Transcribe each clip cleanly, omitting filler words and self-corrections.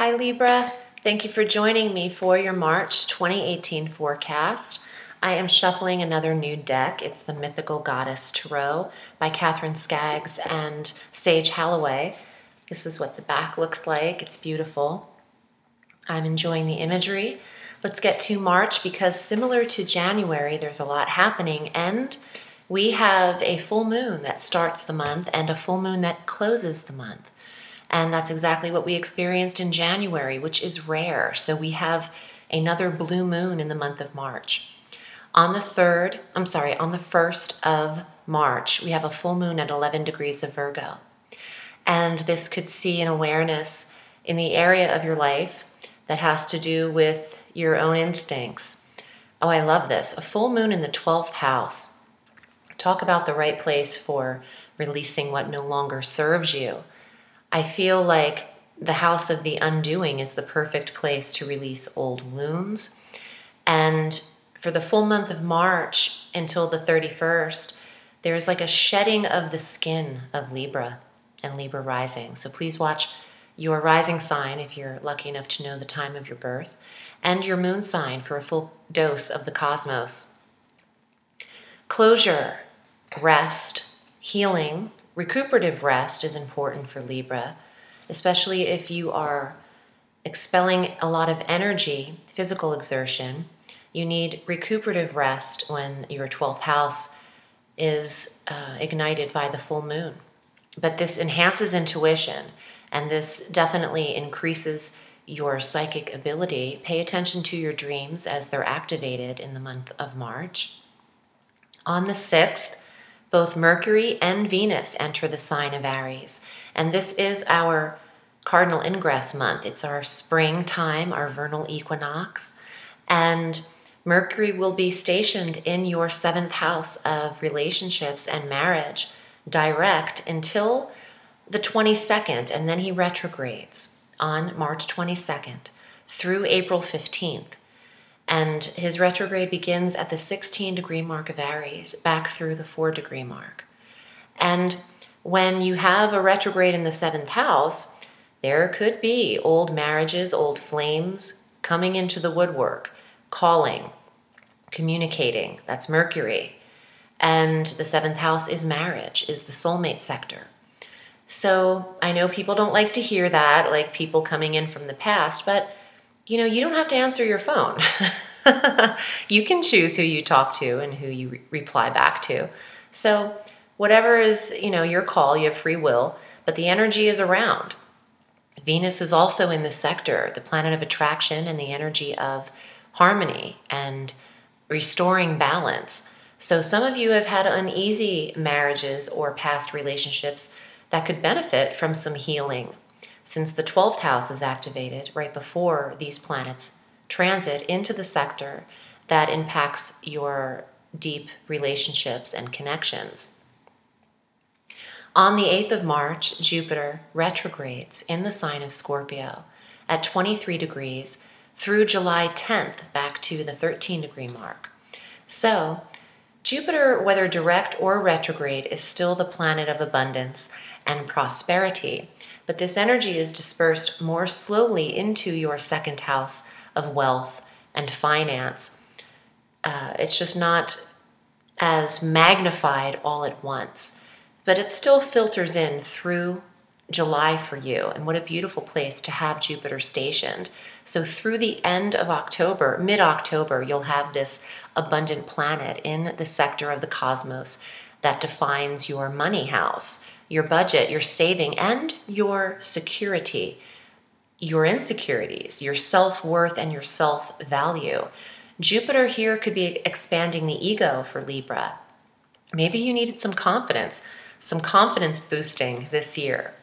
Hi Libra, thank you for joining me for your March 2018 forecast. I am shuffling another new deck. It's the Mythical Goddess Tarot by Catherine Skaggs and Sage Halloway. This is what the back looks like. It's beautiful. I'm enjoying the imagery. Let's get to March because similar to January, there's a lot happening and we have a full moon that starts the month and a full moon that closes the month. And that's exactly what we experienced in January, which is rare. So we have another blue moon in the month of March. On the 1st of March, we have a full moon at 11 degrees of Virgo. And this could see an awareness in the area of your life that has to do with your own instincts. Oh, I love this. A full moon in the 12th house. Talk about the right place for releasing what no longer serves you. I feel like the house of the undoing is the perfect place to release old wounds. And for the full month of March until the 31st, there's like a shedding of the skin of Libra and Libra rising. So please watch your rising sign if you're lucky enough to know the time of your birth, and your moon sign for a full dose of the cosmos. Closure, rest, healing, recuperative rest is important for Libra, especially if you are expelling a lot of energy, physical exertion. You need recuperative rest when your 12th house is ignited by the full moon. But this enhances intuition, and this definitely increases your psychic ability. Pay attention to your dreams as they're activated in the month of March. On the 6th, both Mercury and Venus enter the sign of Aries. And this is our cardinal ingress month. It's our springtime, our vernal equinox. And Mercury will be stationed in your 7th house of relationships and marriage direct until the 22nd. And then he retrogrades on March 22nd through April 15th. And his retrograde begins at the 16-degree mark of Aries, back through the 4-degree mark. And when you have a retrograde in the 7th house, there could be old marriages, old flames coming into the woodwork, calling, communicating. That's Mercury. And the 7th house is marriage, is the soulmate sector. So I know people don't like to hear that, like people coming in from the past, but you know, you don't have to answer your phone. You can choose who you talk to and who you reply back to. So whatever is, your call, you have free will, but the energy is around. Venus is also in this sector, the planet of attraction and the energy of harmony and restoring balance. So some of you have had uneasy marriages or past relationships that could benefit from some healing, since the 12th house is activated right before these planets transit into the sector that impacts your deep relationships and connections. On the 8th of March, Jupiter retrogrades in the sign of Scorpio at 23 degrees through July 10th back to the 13-degree mark. So Jupiter, whether direct or retrograde, is still the planet of abundance and prosperity. But this energy is dispersed more slowly into your 2nd house of wealth and finance. It's just not as magnified all at once, but it still filters in through July for you. And what a beautiful place to have Jupiter stationed. So through the end of October, mid-October, you'll have this abundant planet in the sector of the cosmos that defines your money house, your budget, your saving, and your security, your insecurities, your self-worth, and your self-value. Jupiter here could be expanding the ego for Libra. Maybe you needed some confidence boosting this year.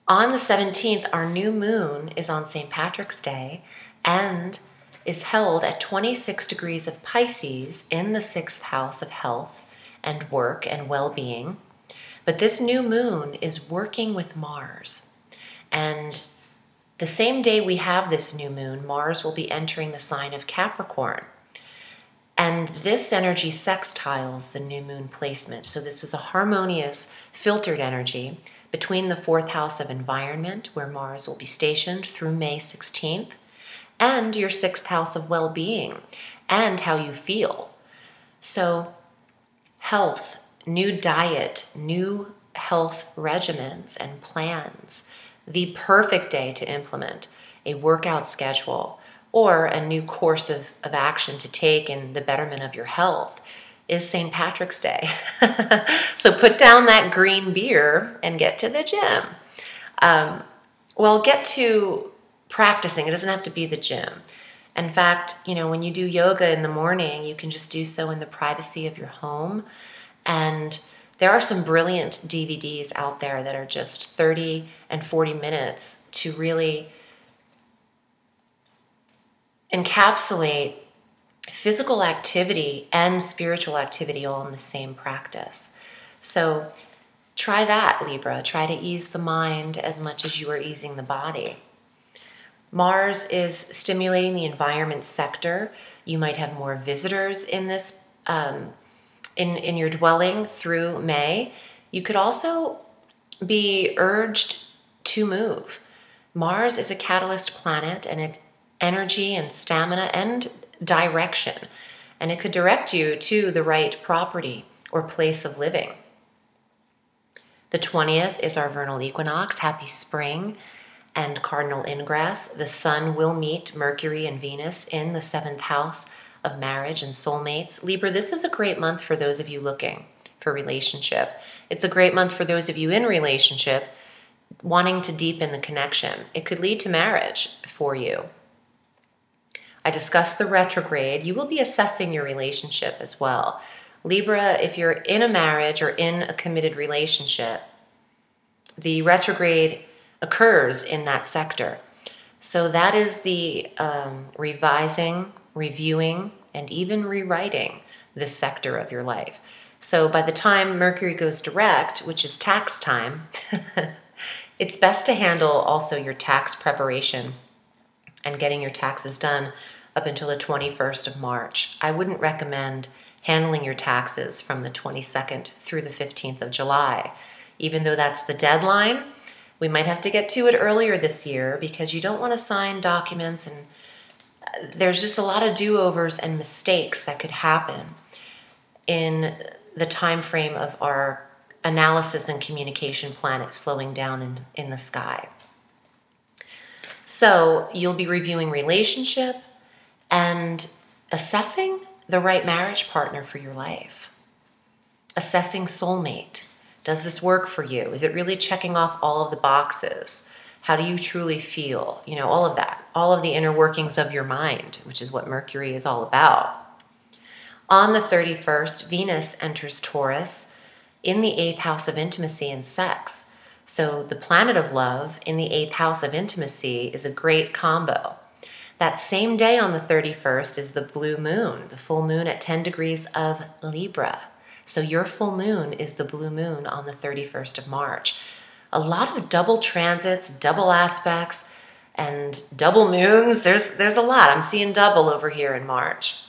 On the 17th, our new moon is on St. Patrick's Day and is held at 26 degrees of Pisces in the 6th house of health and work and well-being. But this new moon is working with Mars. And the same day we have this new moon, Mars will be entering the sign of Capricorn. And this energy sextiles the new moon placement. So this is a harmonious, filtered energy between the 4th house of environment, where Mars will be stationed through May 16th, and your 6th house of well-being and how you feel. So health, new diet, new health regimens and plans, the perfect day to implement a workout schedule or a new course of action to take in the betterment of your health is St. Patrick's Day. So put down that green beer and get to the gym. Well, get to practicing. It doesn't have to be the gym. In fact, when you do yoga in the morning, you can just do so in the privacy of your home. And there are some brilliant DVDs out there that are just 30 and 40 minutes to really encapsulate physical activity and spiritual activity all in the same practice. So try that, Libra. Try to ease the mind as much as you are easing the body. Mars is stimulating the environment sector. You might have more visitors in this in your dwelling through May. You could also be urged to move. Mars is a catalyst planet, and it's energy and stamina and direction, and it could direct you to the right property or place of living. The 20th is our vernal equinox. Happy spring and cardinal ingress. The sun will meet Mercury and Venus in the 7th house of marriage and soulmates. Libra, this is a great month for those of you looking for relationship. It's a great month for those of you in relationship wanting to deepen the connection. It could lead to marriage for you. I discussed the retrograde. You will be assessing your relationship as well. Libra, if you're in a marriage or in a committed relationship, the retrograde occurs in that sector. So that is the revising, reviewing, and even rewriting this sector of your life. So by the time Mercury goes direct, which is tax time, it's best to handle also your tax preparation and getting your taxes done up until the 21st of March. I wouldn't recommend handling your taxes from the 22nd through the 15th of July. Even though that's the deadline, we might have to get to it earlier this year because you don't want to sign documents, and there's just a lot of do-overs and mistakes that could happen in the time frame of our analysis and communication planet slowing down in the sky. So you'll be reviewing relationship and assessing the right marriage partner for your life. Assessing soulmate. Does this work for you? Is it really checking off all of the boxes? How do you truly feel? All of that. All of the inner workings of your mind, which is what Mercury is all about. On the 31st, Venus enters Taurus in the 8th house of intimacy and sex. So the planet of love in the 8th house of intimacy is a great combo. That same day on the 31st is the blue moon, the full moon at 10 degrees of Libra. So your full moon is the blue moon on the 31st of March. A lot of double transits, double aspects, and double moons. There's a lot. I'm seeing double over here in March.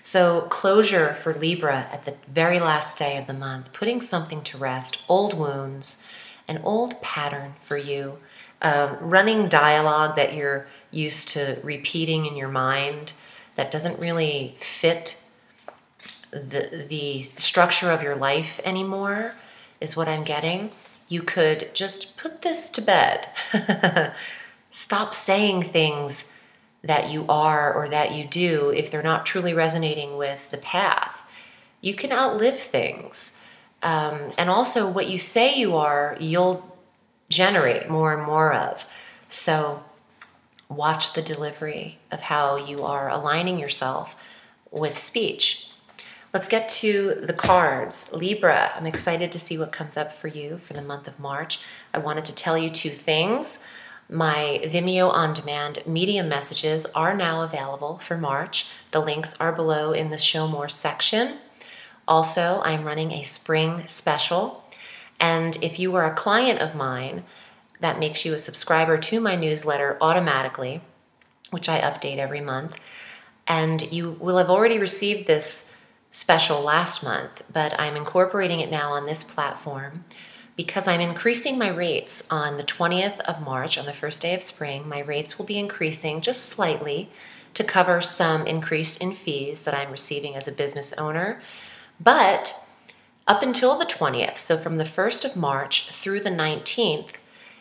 So closure for Libra at the very last day of the month, putting something to rest, old wounds, an old pattern for you, running dialogue that you're used to repeating in your mind that doesn't really fit the structure of your life anymore is what I'm getting. You could just put this to bed. Stop saying things that you are or that you do if they're not truly resonating with the path. You can outlive things. And also what you say you are, you'll generate more and more of. So watch the delivery of how you are aligning yourself with speech. Let's get to the cards. Libra, I'm excited to see what comes up for you for the month of March. I wanted to tell you two things. My Vimeo on-demand medium messages are now available for March. The links are below in the Show More section. Also, I'm running a spring special. And if you are a client of mine, that makes you a subscriber to my newsletter automatically, which I update every month. And you will have already received this special last month, but I'm incorporating it now on this platform because I'm increasing my rates on the 20th of March, on the first day of spring. My rates will be increasing just slightly to cover some increase in fees that I'm receiving as a business owner. But up until the 20th, so from the 1st of March through the 19th,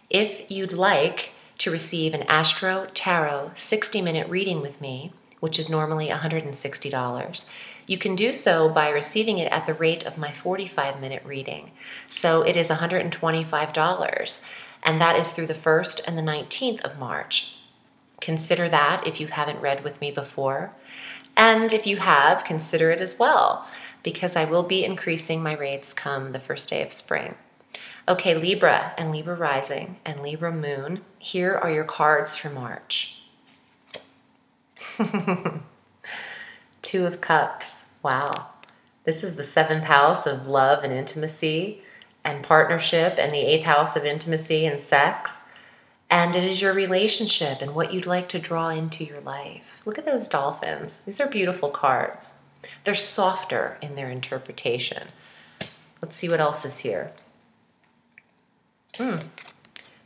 if you'd like to receive an Astro Tarot 60-minute reading with me, which is normally $160, you can do so by receiving it at the rate of my 45-minute reading. So it is $125, and that is through the 1st and the 19th of March. Consider that if you haven't read with me before. And if you have, consider it as well, because I will be increasing my rates come the first day of spring. Okay, Libra and Libra rising and Libra moon, here are your cards for March. Two of Cups. Wow. This is the 7th house of love and intimacy and partnership, and the 8th house of intimacy and sex. And it is your relationship and what you'd like to draw into your life. Look at those dolphins. These are beautiful cards. They're softer in their interpretation. Let's see what else is here.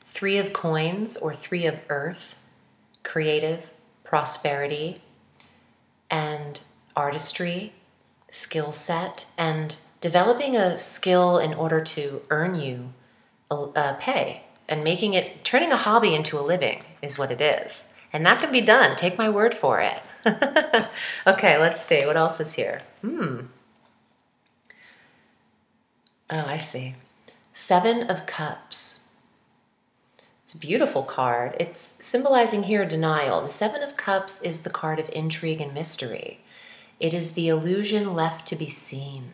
3 of Coins or 3 of Earth. Creative, prosperity, and artistry, skill set, and developing a skill in order to earn you pay, and turning a hobby into a living is what it is. And that can be done. Take my word for it. Okay, let's see. What else is here? Oh, I see. 7 of Cups. It's a beautiful card. It's symbolizing here denial. The 7 of Cups is the card of intrigue and mystery. It is the illusion left to be seen.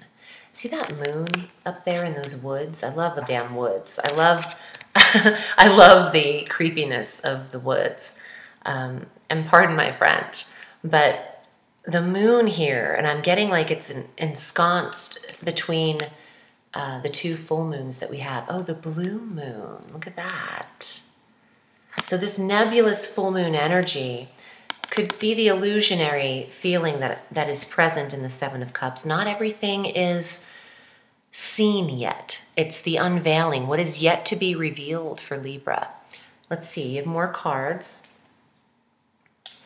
See that moon up there in those woods? I love the damn woods. I love I love the creepiness of the woods. And pardon my French, but the moon here, and I'm getting like it's ensconced between the 2 full moons that we have. Oh, the blue moon. Look at that. So this nebulous full moon energy could be the illusionary feeling that is present in the 7 of Cups. Not everything is seen yet. It's the unveiling, what is yet to be revealed for Libra. Let's see, you have more cards.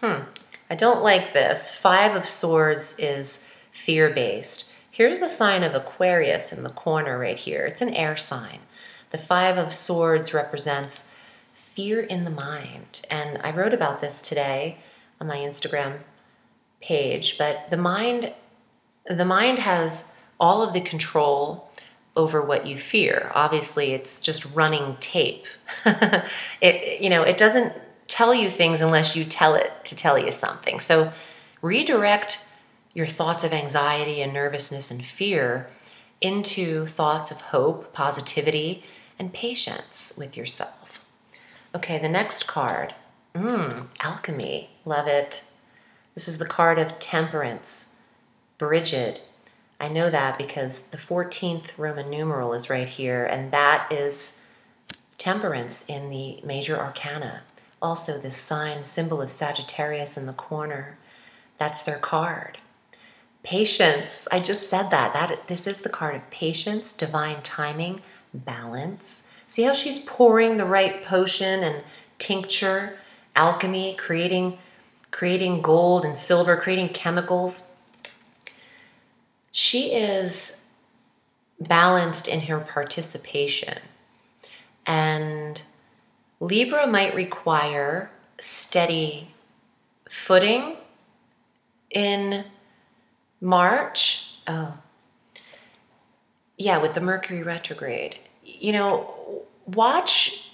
I don't like this. 5 of Swords is fear-based. Here's the sign of Aquarius in the corner right here. It's an air sign. The 5 of Swords represents fear in the mind. And I wrote about this today on my Instagram page, but the mind has all of the control over what you fear. Obviously, it's just running tape. It doesn't tell you things unless you tell it to tell you something. So redirect your thoughts of anxiety and nervousness and fear into thoughts of hope, positivity, and patience with yourself. Okay, the next card. Alchemy. Love it. This is the card of Temperance. Brigid. I know that because the 14th Roman numeral is right here, and that is Temperance in the major arcana. Also, this sign, symbol of Sagittarius in the corner, that's their card. Patience. I just said that. This is the card of patience, divine timing, balance. See how she's pouring the right potion and tincture, alchemy, creating gold and silver, creating chemicals. She is balanced in her participation. And Libra might require steady footing in March. Oh, yeah, with the Mercury retrograde. Watch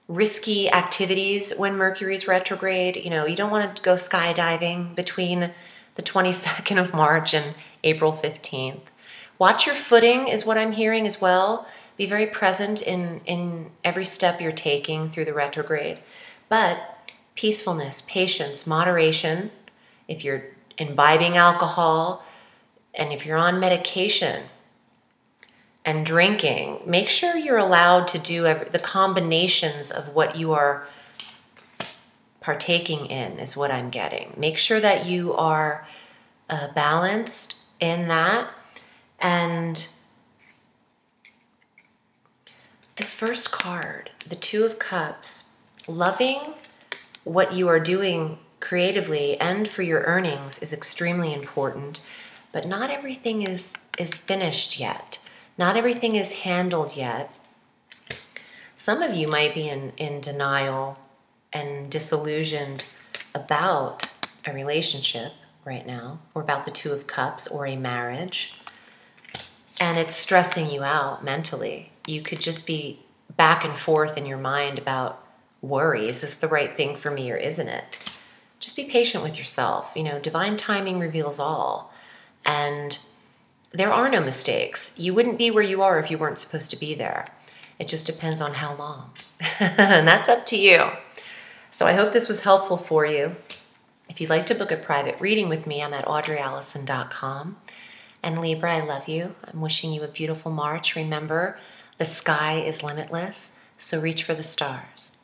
risky activities when Mercury's retrograde. You don't want to go skydiving between the 22nd of March and April 15th. Watch your footing is what I'm hearing as well. Be very present in every step you're taking through the retrograde. But peacefulness, patience, moderation, if you're imbibing alcohol, and if you're on medication and drinking, make sure you're allowed to do the combinations of what you are partaking in is what I'm getting. Make sure that you are balanced in that. And this first card, the Two of Cups, loving what you are doing creatively and for your earnings is extremely important, but not everything is finished yet. Not everything is handled yet. Some of you might be in denial and disillusioned about a relationship right now, or about the Two of Cups, or a marriage, and it's stressing you out mentally. You could just be back and forth in your mind about worry. Is this the right thing for me or isn't it? Just be patient with yourself. You know, divine timing reveals all. And there are no mistakes. You wouldn't be where you are if you weren't supposed to be there. It just depends on how long. And that's up to you. So I hope this was helpful for you. If you'd like to book a private reading with me, I'm at audreyalison.com. And Libra, I love you. I'm wishing you a beautiful March. Remember, the sky is limitless, so reach for the stars.